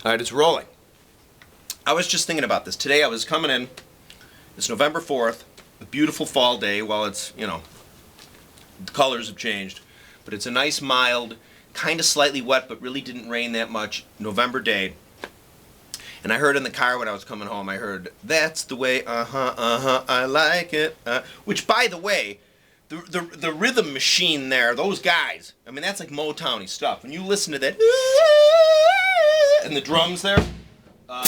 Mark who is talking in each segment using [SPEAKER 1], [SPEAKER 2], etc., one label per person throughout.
[SPEAKER 1] Alright, it's rolling. I was just thinking about this. Today I was coming in. It's November 4th, a beautiful fall day. Well, it's, the colors have changed. But it's a nice, mild, kind of slightly wet, but really didn't rain that much November day. And I heard in the car when I was coming home, I heard, "That's the way, I like it." Which, by the way, the rhythm machine there, those guys, I mean, that's like Motown-y stuff. When you listen to that, and the drums there, I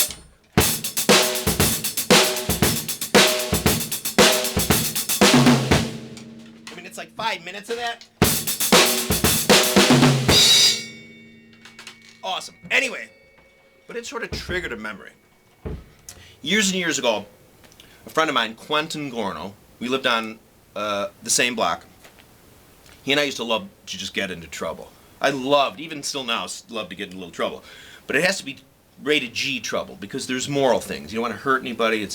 [SPEAKER 1] mean, it's like 5 minutes of that. Awesome. Anyway, but it sort of triggered a memory. Years and years ago, a friend of mine, Quentin Gorno, we lived on the same block. He and I used to love to just get into trouble. I loved, even still now, love to get in a little trouble. But it has to be rated G trouble, because there's moral things. You don't want to hurt anybody.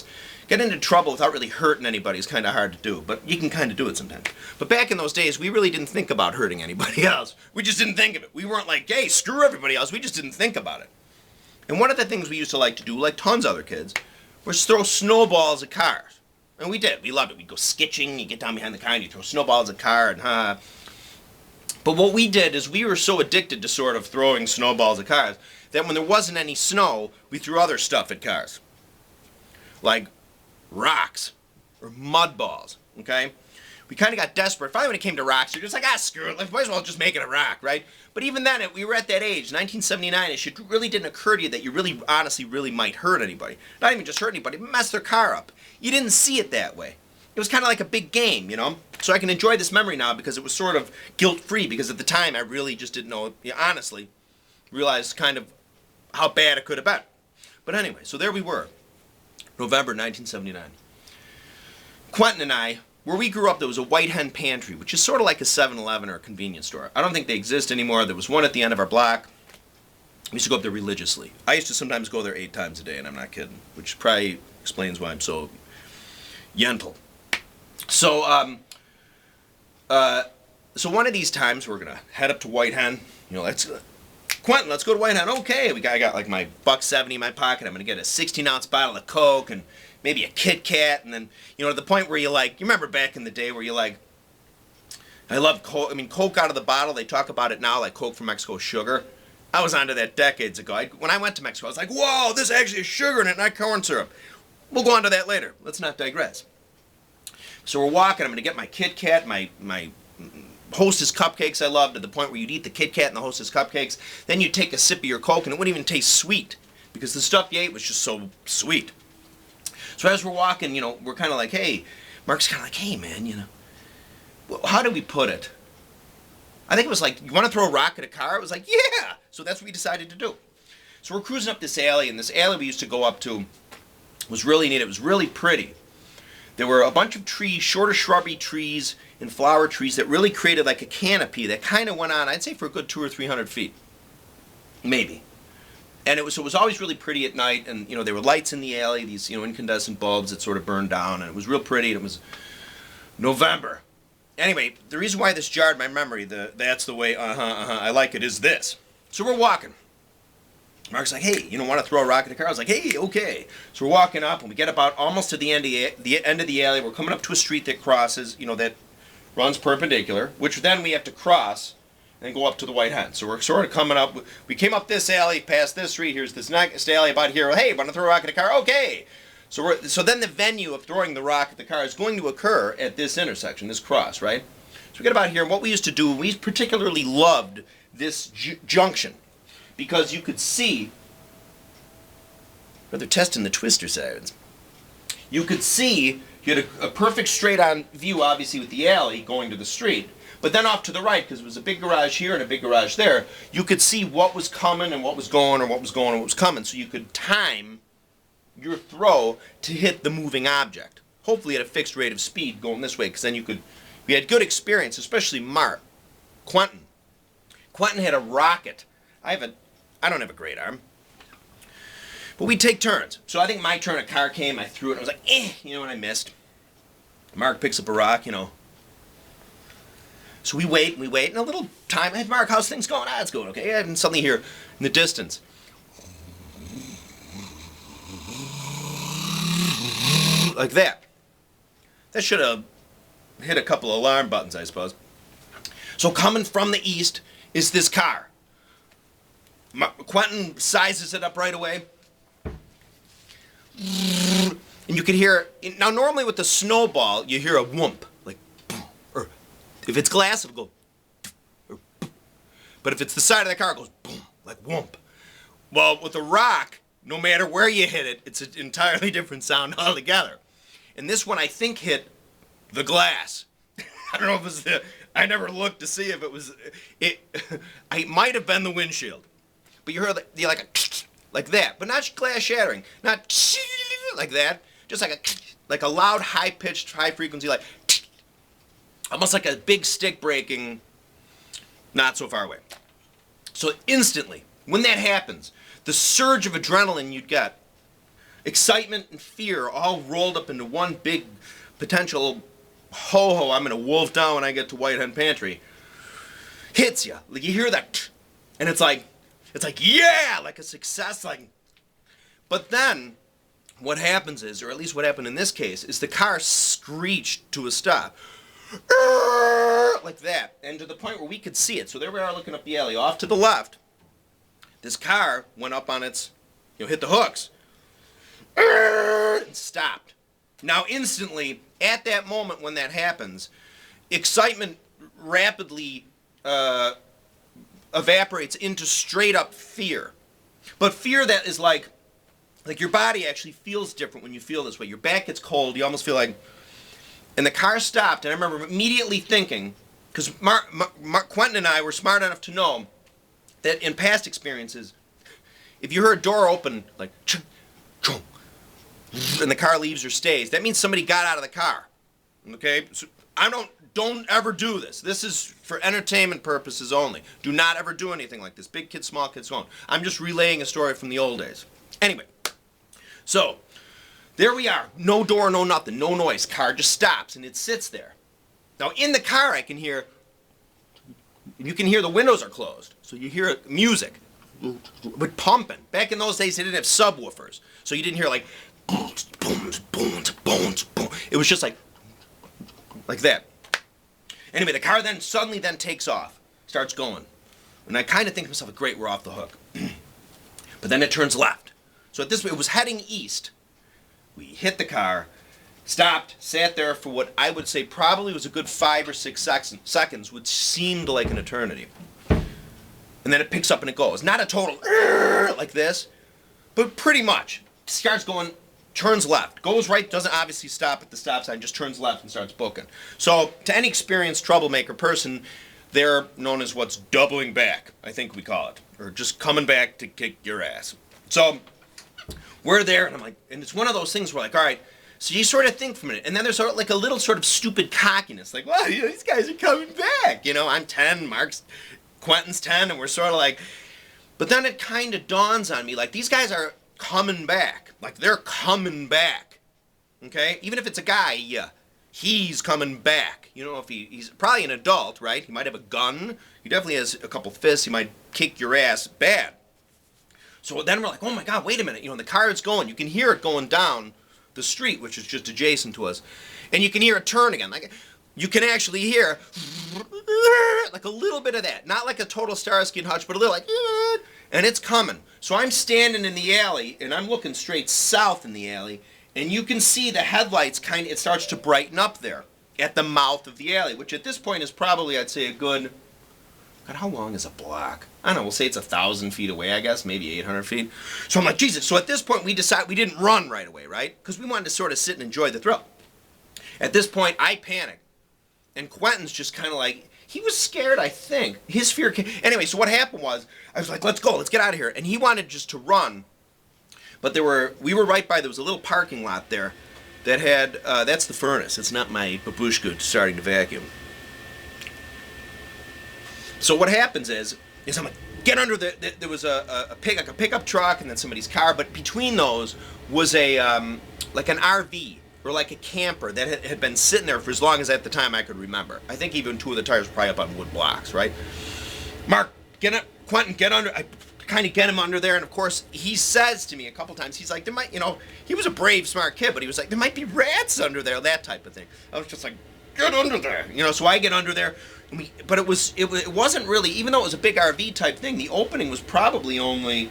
[SPEAKER 1] Getting into trouble without really hurting anybody is kind of hard to do, but you can kind of do it sometimes. But back in those days, we really didn't think about hurting anybody else. We just didn't think of it. We weren't like, hey, screw everybody else. We just didn't think about it. And one of the things we used to like to do, like tons of other kids, was throw snowballs at cars. And we did. We loved it. We'd go skitching, you get down behind the car, and you throw snowballs at a car, and But what we did is we were so addicted to sort of throwing snowballs at cars that when there wasn't any snow, we threw other stuff at cars. Like rocks or mud balls, okay? We kind of got desperate. Finally, when it came to rocks, you're just like, screw it. Might as well just make it a rock, right? But even then, we were at that age, 1979, it really didn't occur to you that you really, honestly, really might hurt anybody. Not even just hurt anybody, but mess their car up. You didn't see it that way. It was kind of like a big game, So I can enjoy this memory now because it was sort of guilt-free, because at the time I really just didn't know, honestly, realized kind of how bad it could have been. But anyway, so there we were, November 1979. Quentin and I, where we grew up, there was a White Hen Pantry, which is sort of like a 7-Eleven or a convenience store. I don't think they exist anymore. There was one at the end of our block. We used to go up there religiously. I used to sometimes go there 8 times a day, and I'm not kidding, which probably explains why I'm so gentle. So, so one of these times we're gonna head up to White Hen. Quentin, let's go to White Hen. Okay, I got like my $1.70 in my pocket. I'm gonna get a 16-ounce bottle of Coke and maybe a Kit Kat, and then to the point where you remember back in the day where I love Coke. I mean, Coke out of the bottle. They talk about it now like Coke from Mexico sugar. I was onto that decades ago. When I went to Mexico, I was like, whoa, this actually has sugar in it, not corn syrup. We'll go on to that later. Let's not digress. So we're walking. I'm going to get my Kit Kat, my Hostess cupcakes I love, to the point where you'd eat the Kit Kat and the Hostess cupcakes. Then you'd take a sip of your Coke, and it wouldn't even taste sweet, because the stuff you ate was just so sweet. So as we're walking, we're kind of like, hey, Mark's kind of like, hey, man, how do we put it? I think it was like, you want to throw a rock at a car? It was like, yeah! So that's what we decided to do. So we're cruising up this alley, and this alley we used to go up to was really neat. It was really pretty. There were a bunch of trees, shorter shrubby trees and flower trees that really created like a canopy that kind of went on, I'd say, for a good 200 or 300 feet. Maybe. And it was always really pretty at night, and there were lights in the alley, these incandescent bulbs that sort of burned down, and it was real pretty, and it was November. Anyway, the reason why this jarred my memory, that's the way I like it, is this. So we're walking. Mark's like, hey, want to throw a rock at the car? I was like, hey, okay. So we're walking up, and we get about almost to the end of the alley. We're coming up to a street that crosses, that runs perpendicular, which then we have to cross and go up to the White Hen. So we're sort of coming up. We came up this alley, past this street. Here's this next alley about here. Hey, want to throw a rock at the car? Okay. So then the venue of throwing the rock at the car is going to occur at this intersection, this cross, right? So we get about here, and what we used to do, we particularly loved this junction, because you could see, they're testing the twister sirens. You could see, you had a perfect straight-on view, obviously, with the alley going to the street. But then off to the right, because it was a big garage here and a big garage there, you could see what was coming and what was going, or what was going and what was coming. So you could time your throw to hit the moving object. Hopefully at a fixed rate of speed going this way, because then we had good experience, especially Mark. Quentin had a rocket. I don't have a great arm. But we'd take turns. So I think my turn, a car came, I threw it, and I was like, and I missed. Mark picks up a rock, So we wait, and a little time, hey, Mark, how's things going? It's going okay. And suddenly here, in the distance, like that. That should have hit a couple alarm buttons, I suppose. So coming from the east is this car. Quentin sizes it up right away. And you can hear, now normally with the snowball, you hear a whoomp, like, or if it's glass, it'll go, but if it's the side of the car, it goes boom, like whoomp. Well, with a rock, no matter where you hit it, it's an entirely different sound altogether. And this one, I think, hit the glass. I don't know if it was I never looked to see if it was, it might have been the windshield. But you heard like that, but not glass shattering, not like that, just like a loud, high-pitched, high-frequency, like almost like a big stick breaking, not so far away. So instantly, when that happens, the surge of adrenaline you'd get, excitement and fear all rolled up into one big potential ho-ho, I'm gonna wolf down when I get to White Hen Pantry, hits you. Like you hear that, and it's like, yeah, like a success, like. But then, what happens is, or at least what happened in this case, is the car screeched to a stop. Like that, and to the point where we could see it. So there we are looking up the alley. Off to the left, this car went up on its, hit the hooks, and stopped. Now instantly, at that moment when that happens, excitement rapidly evaporates into straight up fear. But fear that is like your body actually feels different when you feel this way. Your back gets cold, you almost feel like, and the car stopped, and I remember immediately thinking, because Quentin and I were smart enough to know that in past experiences, if you heard a door open, like, chung, chung, and the car leaves or stays, that means somebody got out of the car. Okay? So don't ever do this. This is for entertainment purposes only. Do not ever do anything like this. Big kids, small kids won't. I'm just relaying a story from the old days. Anyway, so there we are. No door, no nothing, no noise. Car just stops and it sits there. Now in the car you can hear the windows are closed. So you hear music, but pumping. Back in those days they didn't have subwoofers. So you didn't hear like bones, bones, bones, bones, bones. It was just like that. Anyway, the car then suddenly takes off, starts going. And I kind of think to myself, great, we're off the hook. But then it turns left. So at this point, it was heading east. We hit the car, stopped, sat there for what I would say probably was a good 5 or 6 seconds, which seemed like an eternity. And then it picks up and it goes. Not a total like this, but pretty much. Starts going, turns left, goes right, doesn't obviously stop at the stop sign, just turns left and starts booking. So to any experienced troublemaker person, they're known as what's doubling back, I think we call it, or just coming back to kick your ass. So we're there, and I'm like, and it's one of those things where like, all right, so you sort of think for a minute, and then there's sort of like a little sort of stupid cockiness, like, well, these guys are coming back. I'm 10, Quentin's 10, and we're sort of like, but then it kind of dawns on me, like, these guys are coming back. Like, they're coming back. Okay? Even if it's a guy, he's coming back. You don't know if he's probably an adult, right? He might have a gun. He definitely has a couple fists. He might kick your ass bad. So then we're like, oh my God, wait a minute. The car is going. You can hear it going down the street, which is just adjacent to us. And you can hear it turn again. Like, you can actually hear like a little bit of that. Not like a total Starsky and Hutch, but a little like, and it's coming. So I'm standing in the alley, and I'm looking straight south in the alley, and you can see the headlights it starts to brighten up there at the mouth of the alley, which at this point is probably, I'd say, a good, God, how long is a block? I don't know, we'll say it's 1,000 feet away, I guess, maybe 800 feet. So I'm like, Jesus. So at this point, we decided we didn't run right away, right? Because we wanted to sort of sit and enjoy the thrill. At this point, I panicked. And Quentin's just kind of like, he was scared, I think. His fear came. Anyway, so what happened was, I was like, let's go, let's get out of here. And he wanted just to run. But we were right by, there was a little parking lot there that had, that's the furnace. It's not my babushka starting to vacuum. So what happens is I'm like, get under there was a pickup truck and then somebody's car, but between those was a, like an RV. Or like a camper that had been sitting there for as long as at the time I could remember. I think even 2 of the tires were probably up on wood blocks, right? Mark, get up, Quentin, get under. I kind of get him under there. And of course, he says to me a couple times, he's like, there might, he was a brave, smart kid, but he was like, there might be rats under there, that type of thing. I was just like, get under there. So I get under there. But it wasn't really, even though it was a big RV type thing, the opening was probably only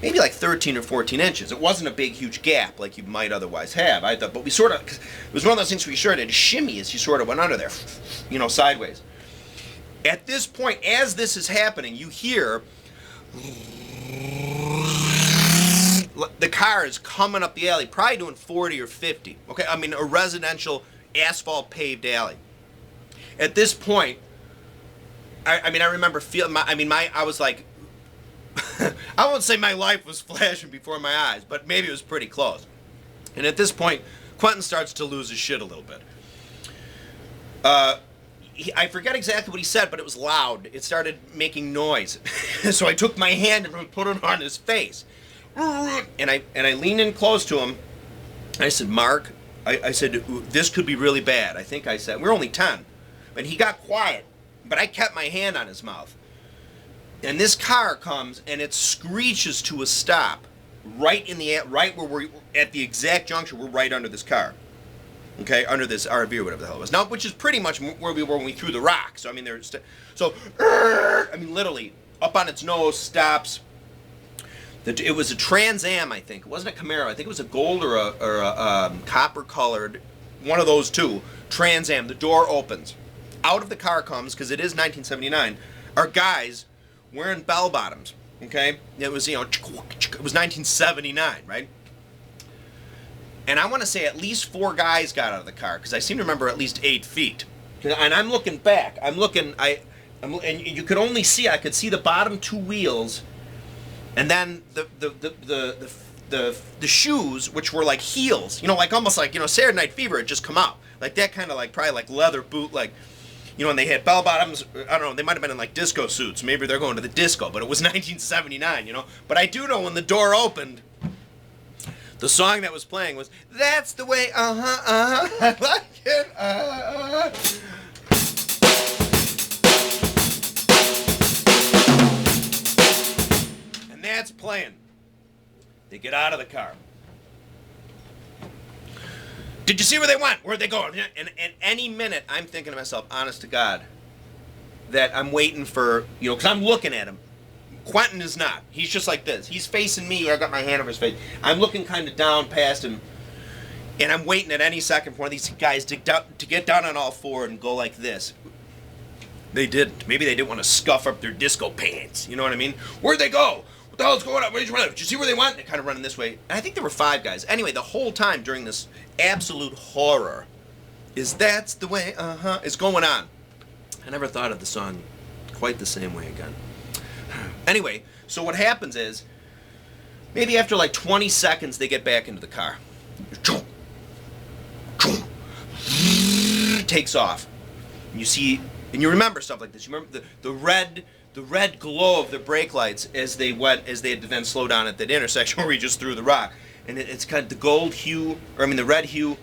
[SPEAKER 1] maybe like 13 or 14 inches. It wasn't a big, huge gap like you might otherwise have, I thought. But we sort of, it was one of those things where you sort of had to shimmy as you sort of went under there, sideways. At this point, as this is happening, you hear the car is coming up the alley, probably doing 40 or 50. Okay, I mean, a residential asphalt paved alley. At this point, I remember feeling, I was like, I won't say my life was flashing before my eyes, but maybe it was pretty close. And at this point, Quentin starts to lose his shit a little bit. I forget exactly what he said, but it was loud. It started making noise. So I took my hand and put it on his face. And I leaned in close to him. I said, Mark, I said, this could be really bad. I think I said, we're only 10. But he got quiet, but I kept my hand on his mouth. And this car comes and it screeches to a stop right where we're at the exact juncture. We're right under this car, okay, under this RV or whatever the hell it was. Now, which is pretty much where we were when we threw the rock. So I mean, literally up on its nose, stops. It was a Trans Am, I think. It wasn't a Camaro. I think it was a gold or a copper-colored, one of those two. Trans Am. The door opens. Out of the car comes, because it is 1979, are guys wearing bell bottoms. Okay, it was it was 1979, right? And I want to say at least 4 guys got out of the car because I seem to remember at least 8 feet. And I'm looking back. And you could only see. I could see the bottom 2 wheels, and then the shoes, which were like heels. Like almost like Saturday Night Fever had just come out, like that kind of like probably like leather boot, like. And they had bell bottoms. I don't know. They might have been in like disco suits. Maybe they're going to the disco, but it was 1979. But I do know when the door opened, the song that was playing was "That's the Way." I like it. And that's playing. They get out of the car. Did you see where they went? Where'd they go? And any minute, I'm thinking to myself, honest to God, that I'm waiting for, because I'm looking at him. Quentin is not. He's just like this. He's facing me. I got my hand over his face. I'm looking kind of down past him, and I'm waiting at any second for one of these guys to get down on all 4 and go like this. They didn't. Maybe they didn't want to scuff up their disco pants. You know what I mean? Where'd they go? What the hell's going on? Did you see where they went? They're kind of running this way. And I think there were 5 guys. Anyway, the whole time during this absolute horror is "That's the Way," is going on. I never thought of the song quite the same way again. Anyway, so what happens is, maybe after like 20 seconds, they get back into the car. Takes off. And you see, and you remember stuff like this. You remember the red glow of the brake lights as they had to then slow down at that intersection where we just threw the rock. And it's kind of the gold hue, the red hue,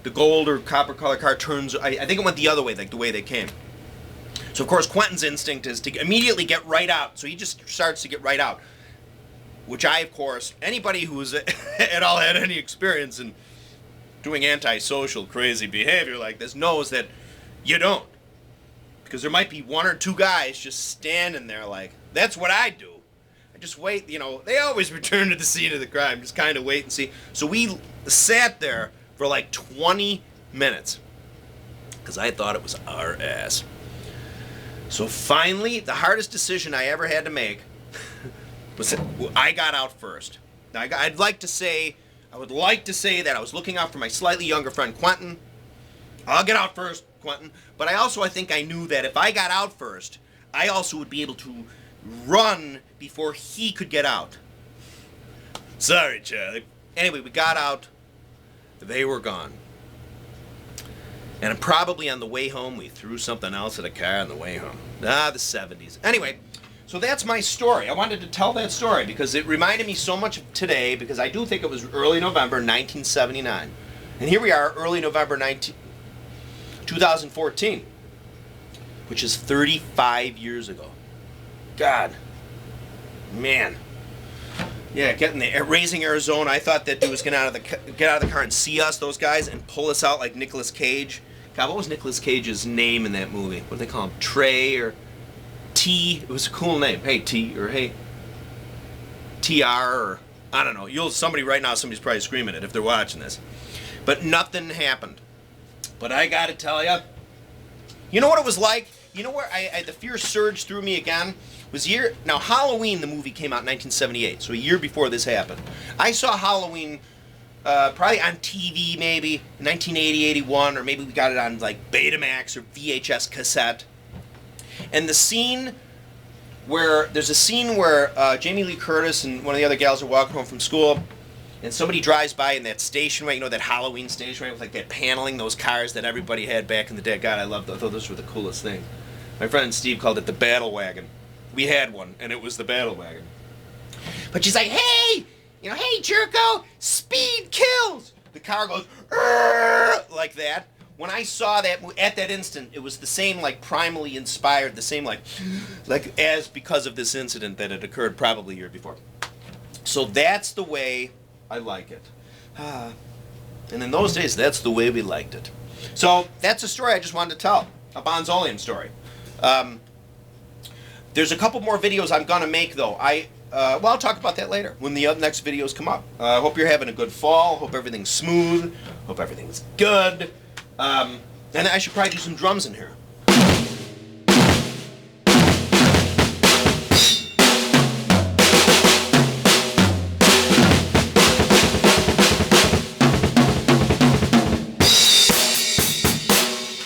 [SPEAKER 1] the gold or copper color car turns. I think it went the other way, like the way they came. So of course Quentin's instinct is to immediately get right out. So he just starts to get right out. Which of course, anybody who has at all had any experience in doing antisocial, crazy behavior like this knows that you don't. Because there might be 1 or 2 guys just standing there like, that's what I do. Just wait, they always return to the scene of the crime. Just kind of wait and see. So we sat there for like 20 minutes because I thought it was our ass. So finally, the hardest decision I ever had to make was that I got out first. Now, I would like to say that I was looking out for my slightly younger friend Quentin. I'll get out first, Quentin. But I think I knew that if I got out first, I also would be able to run before he could get out. Sorry, Charlie. Anyway, we got out. They were gone. And probably on the way home, we threw something else at a car on the way home. The 70s. Anyway, so that's my story. I wanted to tell that story because it reminded me so much of today, because I do think it was early November 1979. And here we are, early November 2014, which is 35 years ago. God, Man. Yeah, getting there. Raising Arizona, I thought that dude was gonna get out of the car and see us, those guys, and pull us out like Nicolas Cage. God, what was Nicolas Cage's name in that movie? What do they call him? Trey or T? It was a cool name. Hey T or hey TR or I don't know. Somebody right now, somebody's probably screaming it if they're watching this. But nothing happened. But I gotta tell you know what it was like? You know where the fear surged through me again? Now Halloween, the movie came out in 1978, so a year before this happened. I saw Halloween probably on TV maybe in 1980, 81, or maybe we got it on like Betamax or VHS cassette. And there's a scene where Jamie Lee Curtis and one of the other gals are walking home from school, and somebody drives by in that station wagon, that Halloween station wagon with like that paneling, those cars that everybody had back in the day. God, I loved those. I thought those were the coolest thing. My friend Steve called it the battle wagon. We had one, and it was the battle wagon. But she's like, hey, hey, jerko, speed kills. The car goes, like that. When I saw that, at that instant, it was the same, like, primally inspired, the same, like as because of this incident that had occurred probably a year before. So that's the way I like it. And in those days, that's the way we liked it. So that's a story I just wanted to tell, a Bonzoleum story. There's a couple more videos I'm going to make, though. I'll talk about that later when the next videos come up. I hope you're having a good fall. Hope everything's smooth. Hope everything's good. And I should probably do some drums in here.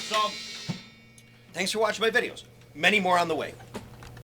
[SPEAKER 1] So, thanks for watching my videos. Many more on the way.